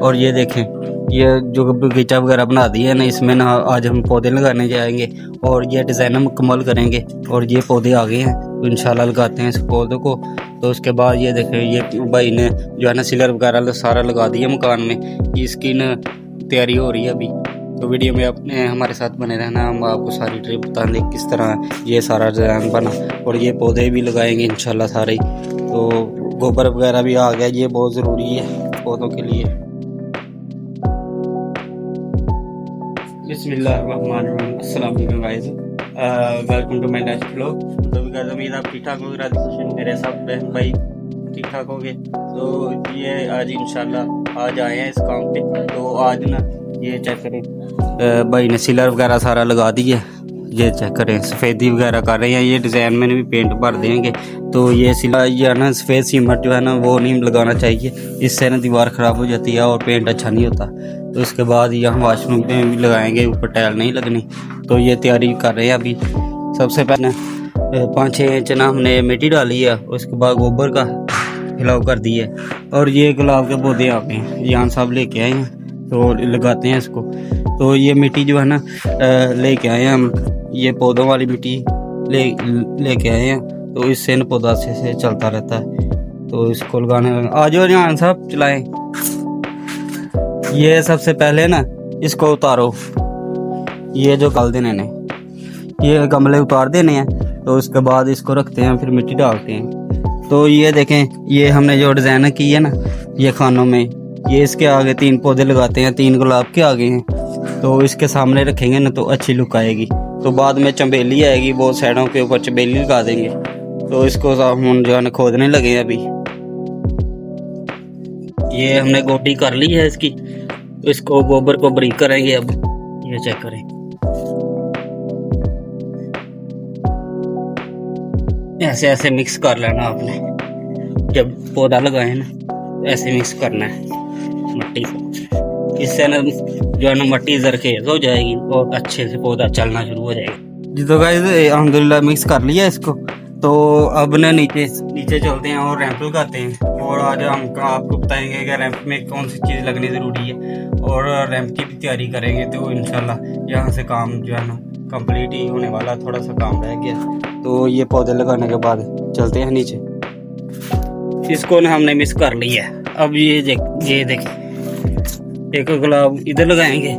और ये देखें, ये जो बगीचा वगैरह बना दिया है ना, इसमें ना आज हम पौधे लगाने जाएंगे और ये डिज़ाइन मुकम्मल करेंगे। और ये पौधे आ गए हैं तो इंशाल्लाह लगाते हैं इस पौधों को। तो उसके बाद ये देखें, ये भाई ने जो है ना सिलर वगैरह सारा लगा दिया मकान में, इसकी ना तैयारी हो रही है अभी। तो वीडियो में अपने हमारे साथ बने रहना, हम आपको सारी ट्रिप बताएंगे किस तरह ये सारा डिज़ाइन बना। और ये पौधे भी लगाएंगे इंशाल्लाह सारे। तो गोबर वगैरह भी आ गया, ये बहुत ज़रूरी है पौधों के लिए। बिस्मिल्लाहिर्रहमानिर्रहीम, अस्सलाम वालेकुम guys, welcome to my next vlog. तो गाइस उम्मीद आप ठीक ठाक होंगे, राजी खुशी मेरे सब बहन भाई ठीक ठाक होंगे। तो ये आज इंशाल्लाह आज आए हैं इस काम पे। तो आज ना ये चेक करें, भाई ने सिलर वगैरह सारा लगा दी है। ये चेक करें, सफ़ेदी वगैरह कर रहे हैं, ये डिज़ाइन में भी पेंट भर देंगे। तो ये सिला ये ना सफ़ेद सीमेंट जो है ना वो नहीं लगाना चाहिए, इससे ना दीवार ख़राब हो जाती है और पेंट अच्छा नहीं होता। तो इसके बाद यहाँ वॉशरूम पे भी लगाएंगे, ऊपर टाइल नहीं लगनी। तो ये तैयारी कर रहे हैं अभी। सबसे पहले 5-6 इंच ना हमने मिट्टी डाली है, उसके बाद गोबर का फिलाव कर दी है। और ये गुलाब के पौधे आ गए हैं, जान साहब लेके आए हैं, तो लगाते हैं इसको। तो ये मिट्टी जो है ना लेके आए हैं हम, ये पौधों वाली मिट्टी लेके आए हैं। तो इससे न पौधा से चलता रहता है। तो इसको लगाने आ जाओ जान साहब, चलाएं। ये सबसे पहले ना इसको उतारो, ये जो कल देने ने ये गमले उतार देने हैं। तो उसके बाद इसको रखते हैं, फिर मिट्टी डालते हैं। तो ये देखें, ये हमने जो डिज़ाइन की है ना ये खानों में, ये इसके आगे 3 पौधे लगाते हैं, 3 गुलाब के आगे हैं। तो इसके सामने रखेंगे ना तो अच्छी लुक आएगी। तो बाद में चमेली आएगी, वो साइडों के ऊपर चमेली लगा देंगे। तो इसको हम जो है ना खोदने लगे हैं अभी। ये हमने गोटी कर ली है इसकी, तो इसको गोबर को बारीक करेंगे अब। ये चेक करें, ऐसे ऐसे मिक्स कर लेना आपने। जब पौधा लगाए ना ऐसे मिक्स करना है मिट्टी को, इससे ना जो है ना मिट्टी जरखेज हो जाएगी और अच्छे से पौधा चलना शुरू हो जाएगा जी। तो गाइस अल्हम्दुलिल्लाह मिक्स कर लिया इसको। तो अब ना नीचे चलते हैं और रैंप लगाते हैं। और आज हम आपको बताएंगे कि रैंप में कौन सी चीज़ लगनी ज़रूरी है, और रैंप की भी तैयारी करेंगे। तो इंशाल्लाह यहाँ से काम जो है ना कंप्लीट ही होने वाला, थोड़ा सा काम रह गया। तो ये पौधे लगाने के बाद चलते हैं नीचे। इसको ना हमने मिक्स कर लिया है। अब ये देखें, एक गुलाब इधर लगाएंगे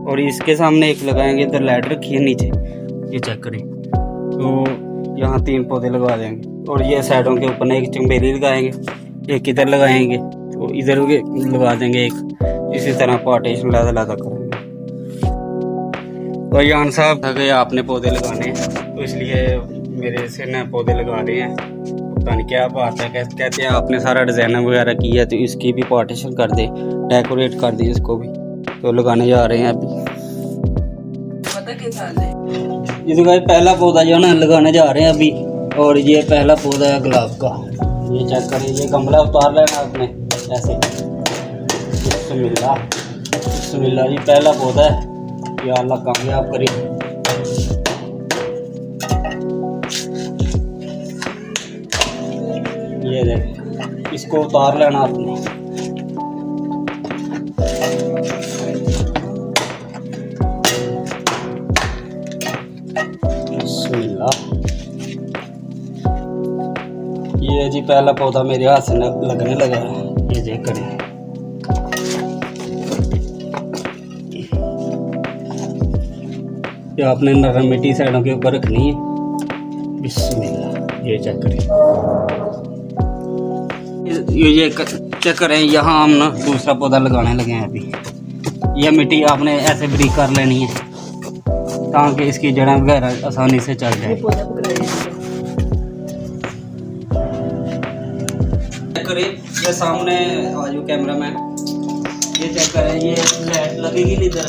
और इसके सामने एक लगाएंगे, इधर लाइट रखी है नीचे, ये चेक करें। तो यहाँ 3 पौधे लगा देंगे और ये साइडों के ऊपर एक चमेली लगाएंगे, एक इधर लगाएंगे, तो इधर लगा देंगे एक। इसी तरह पार्टीशन लादा करेंगे। तो यान साहब थक गए, आपने पौधे लगाने हैं, तो इसलिए मेरे से ना पौधे लगा रहे हैं। पता नहीं क्या बात है, कहते हैं आपने सारा डिज़ाइन वगैरह किया है तो इसकी भी पार्टीशन कर दे, डेकोरेट कर दी इसको भी। तो लगाने जा रहे हैं अभी। ये तो पहला पौधा जो है ना लगाने जा रहे हैं अभी। और ये पहला पौधा है गुलाब का, ये चेक करें। ये गमला उतार लेना आपने ऐसे। बिस्मिल्लाह जी, पहला पौधा है, या अल्लाह कामयाब करे। ये देख, इसको उतार लेना आपने। ये जी पहला पौधा मेरे हाथ से लगने लगा है, ये चेक करें। ये आपने नरम मिट्टी साइडों के ऊपर रखनी है। बिस्मिल्लाह, ये चेक करें। ये चेक करें, यहाँ हम ना दूसरा पौधा लगाने लगे हैं अभी। यह मिट्टी आपने ऐसे बारीक कर लेनी है ताकि इसकी जड़ें वगैरह आसानी से चल जाए। चेक करें, ये सामने आजू कैमरा मैन, ये चेक करें। ये लाइट लगेगी नहीं इधर,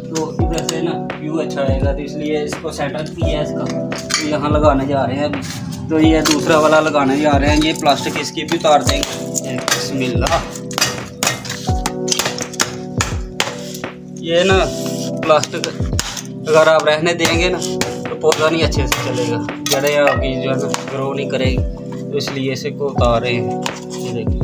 तो इधर से ना व्यू अच्छा आएगा। तो इसलिए इसको सेंटर किया है इसका। तो यहाँ लगाने जा रहे हैं अभी। तो ये दूसरा वाला लगाने जा रहे हैं। ये प्लास्टिक इसकी भी उतार देंगे। बिस्मिल्लाह। ये ना प्लास्टिक अगर आप रहने देंगे ना तो पौधा नहीं अच्छे से चलेगा, जड़ें आपकी जो है ना ग्रो नहीं करेगी। तो इसलिए इसे को उतार रहे हैं। ये देखिए,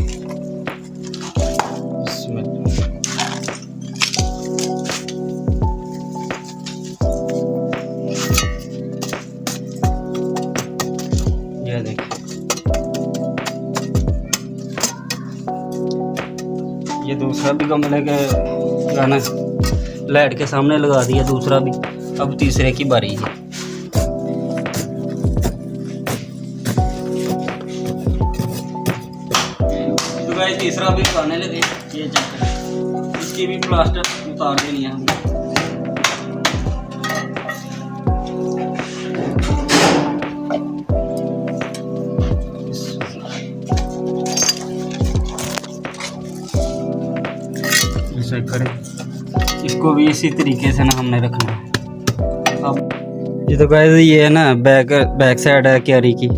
ये दूसरा भी गमले के जो है ना लाइट के सामने लगा दिया, दूसरा भी। अब तीसरे की बारी है। तो गाइस तीसरा भी लगाने लगे, ये चेक करें, इसकी भी प्लास्टर उतार देनी है हमने। चेक करें, इसको भी इसी तरीके से ना हमने रखना है। अब ये तो गाइस ये है ना बैक साइड है क्यारी की,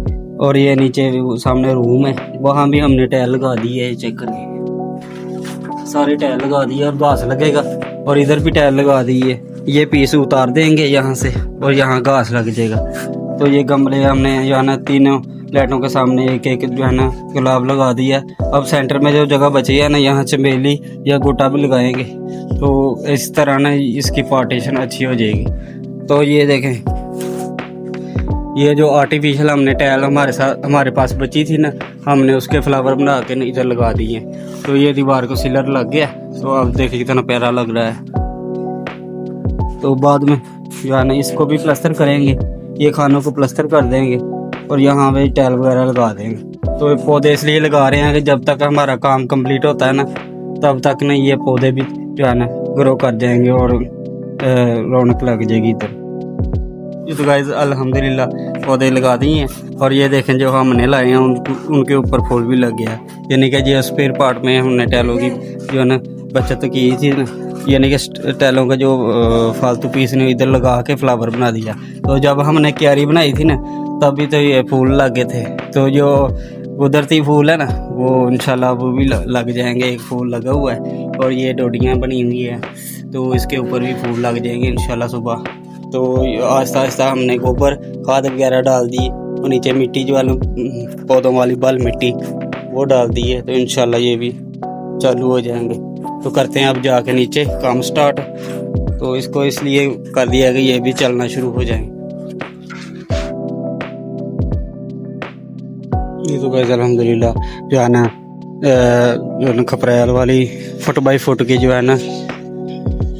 और ये नीचे सामने रूम है, वहाँ भी हमने टाइल लगा दी है। चेक करें, सारी टाइल लगा दी है और घास लगेगा, और इधर भी टाइल लगा दी है। ये पीस उतार देंगे यहाँ से और यहाँ घास लग जाएगा। तो ये गमले हमने जो है ना तीनों लाइटों के सामने एक एक जो है ना गुलाब लगा दिया। अब सेंटर में जो जगह बची है ना, यहाँ चमेली या गोटा भी लगाएंगे, तो इस तरह ना इसकी पार्टीशन अच्छी हो जाएगी। तो ये देखें, ये जो आर्टिफिशियल हमने टाइल हमारे पास बची थी ना, हमने उसके फ्लावर बना के इधर लगा दिए। तो ये दीवार को सिलर लग गया। तो अब देखिए कितना प्यारा लग रहा है। तो बाद में जो है ना इसको भी प्लास्टर करेंगे, ये खानों को प्लास्टर कर देंगे और यहाँ पे टाइल वगैरह लगा देंगे। तो ये पौधे इसलिए लगा रहे हैं कि जब तक हमारा काम कंप्लीट होता है ना, तब तक ना ये पौधे भी जो है ना ग्रो कर जाएंगे और रौनक लग जाएगी इधर। ये तो गाइस अल्हम्दुलिल्लाह पौधे लगा दिए हैं, और ये देखें जो हमने लाए हैं उनके ऊपर फूल भी लग गया है। यानी कि जो स्पेयर पार्ट में हमने टाइलों की जो है ना बचत की थी ना, यानी कि टाइलों का जो फालतू पीस ने इधर लगा के फ्लावर बना दिया। तो जब हमने क्यारी बनाई थी ना, तभी तो ये फूल लगे थे। तो जो कुदरती फूल है ना, वो इंशाल्लाह वो भी लग जाएंगे। एक फूल लगा हुआ है और ये डोडियाँ बनी हुई है, तो इसके ऊपर भी फूल लग जाएंगे इंशाल्लाह सुबह। तो आहिस्ता आहिस्ता हमने गोबर खाद वगैरह डाल दी, और नीचे मिट्टी जो वाली पौधों वाली बल मिट्टी वो डाल दी है। तो इंशाल्लाह ये भी चालू हो जाएंगे। तो करते हैं अब जाके नीचे काम स्टार्ट। तो इसको इसलिए कर दिया कि ये भी चलना शुरू हो जाएंगे। ये तो गाइस अल्हम्दुलिल्लाह जो है ना खपरेल वाली फुट बाई फुट की जो है ना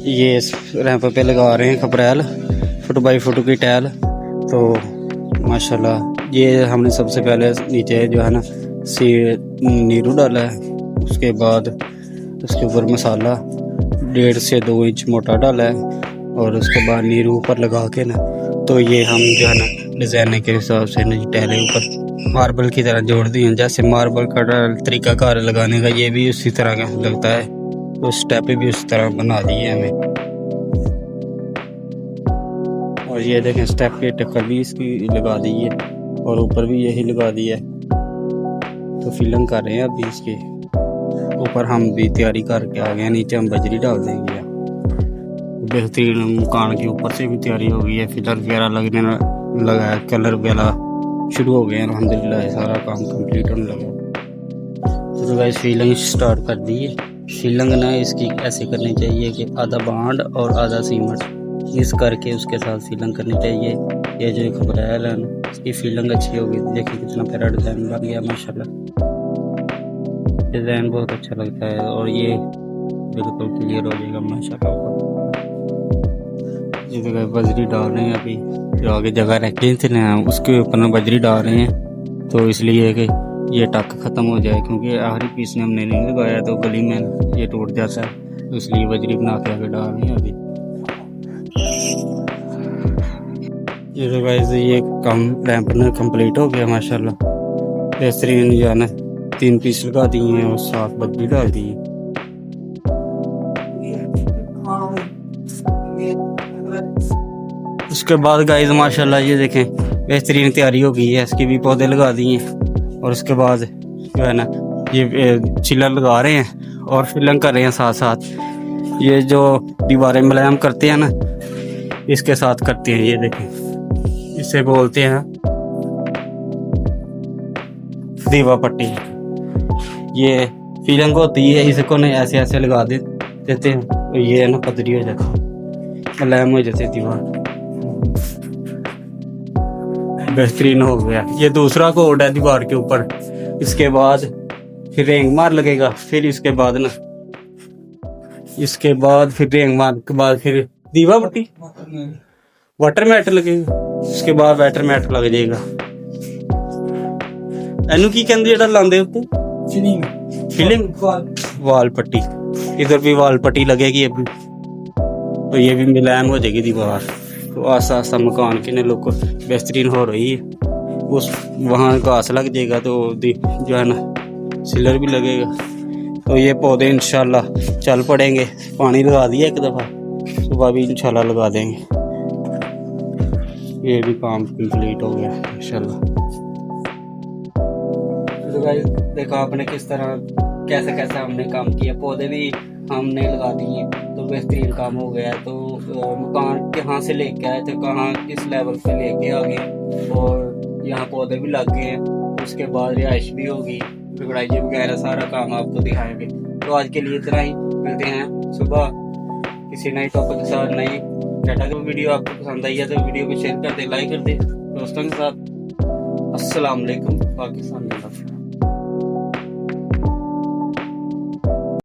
ये रैंप पे लगा रहे हैं खपरेल फुट बाई फुट की टाइल। तो माशाल्लाह ये हमने सबसे पहले नीचे जो है ना नीरू डाला है, उसके बाद उसके ऊपर मसाला 1.5 से 2 इंच मोटा डाला है, और उसके बाद नीरू ऊपर लगा के ना, तो ये हम जो है ना डिज़ाइन के हिसाब से ना टाइलें ऊपर मार्बल की तरह जोड़ दी हैं। जैसे मार्बल का तरीका कार लगाने का ये भी उसी तरह का लगता है, तो स्टेप भी उस तरह बना दिए हमें। और ये देखें स्टेप की टक्कर भी इसकी लगा दी है, और ऊपर भी यही लगा दी है। तो फिलिंग कर रहे हैं अभी इसके ऊपर, हम भी तैयारी करके आ गए हैं। नीचे हम बजरी डाल देंगे। बेहतरीन मकान के ऊपर से भी तैयारी हो गई है, फिलर वगैरह लगने लगा है, कलर वगैरह शुरू हो गए हैं अल्हम्दुलिल्लाह। सारा काम कंप्लीट होने लगा। तो गाइस फिलिंग स्टार्ट कर दी है। फिलिंग ना इसकी ऐसे करनी चाहिए कि आधा बांड और आधा सीमेंट मिक्स करके उसके साथ फिलिंग करनी चाहिए। ये जो खपरेल है ना, इसकी फिलिंग अच्छी होगी। देखिए कितना प्यारा डिज़ाइन बन गया माशाल्लाह। डिज़ाइन बहुत अच्छा लगता है, और ये बिल्कुल क्लियर हो जाएगा माशाल्लाह। ये तो बजरी डाल रहे हैं अभी, जो आगे जगह रह गई थी ना उसके ऊपर ना बजरी डाल रहे हैं। तो इसलिए कि ये टक ख़त्म हो जाए, क्योंकि आखिरी पीस ने हमने नहीं लगाया तो गली में ये टूट जाता है। तो इसलिए बजरी बना के आगे डाल रहे हैं अभी। ये तो गाइस ये काम रैंप ना कंप्लीट हो गया माशाल्लाह। बेहतरीन जो है ना 3 पीस लगा दिए हैं और 7 बजरी डाल दी है। उसके बाद गाइस माशाल्लाह ये देखें बेहतरीन तैयारी हो गई है। इसकी भी पौधे लगा दिए हैं, और उसके बाद जो है ना ये चिलर लगा रहे हैं और फिलिंग कर रहे हैं साथ साथ। ये जो दीवारें मुलायम करते हैं ना, इसके साथ करते हैं। ये देखें, इसे बोलते हैं दीवा पट्टी। ये फिलिंग होती है, इसको ना ऐसे ऐसे लगा देते हैं, तो ये ना पतली हो जाती है, मुलायम हो जाती है दीवार। बेहतरीन हो गया। ये दूसरा कोड है दीवार के ऊपर। इसके बाद फिर रेंग मार लगेगा, फिर इसके बाद ना इसके बाद फिर रेंगमान के बाद फिर दीवा पट्टी वाटर मैट लगेगा, उसके बाद वाटर मैट लग जाएगा। एनू की कहते जेड़ा लांदे उत्ते फिलिंग वाल पट्टी, इधर भी वाल पट्टी लगेगी अभी, तो ये भी मिलान हो जाएगी दीवार। तो आस्ता आस्ता मकान के लोग बेहतरीन हो रही है, उस वहाँ घास लग जाएगा तो जो है ना सिलर भी लगेगा। तो ये पौधे इंशाल्लाह चल पड़ेंगे, पानी लगा दिया एक दफ़ा, सुबह भी इंशाल्लाह लगा देंगे। ये भी काम कंप्लीट हो गया इंशाल्लाह। तो गाइस देखो आपने किस तरह कैसे कैसे हमने काम किया, पौधे भी हमने लगा दिए तो बेहतरीन काम हो गया। तो मकान कहाँ से लेके आए थे, कहाँ किस लेवल पे लेके आ गए, और यहाँ पौधे भी लग गए, उसके बाद रिहाइश भी होगी, बिगड़ाई वगैरह सारा काम आपको दिखाएंगे। तो आज के लिए इतना ही, मिलते हैं सुबह किसी नए टॉपिक के साथ। नई डाटा की वीडियो आपको पसंद आई है तो वीडियो को शेयर कर दे, लाइक कर दे दोस्तों के साथ। अस्सलाम वालेकुम, पाकिस्तान जिंदाबाद।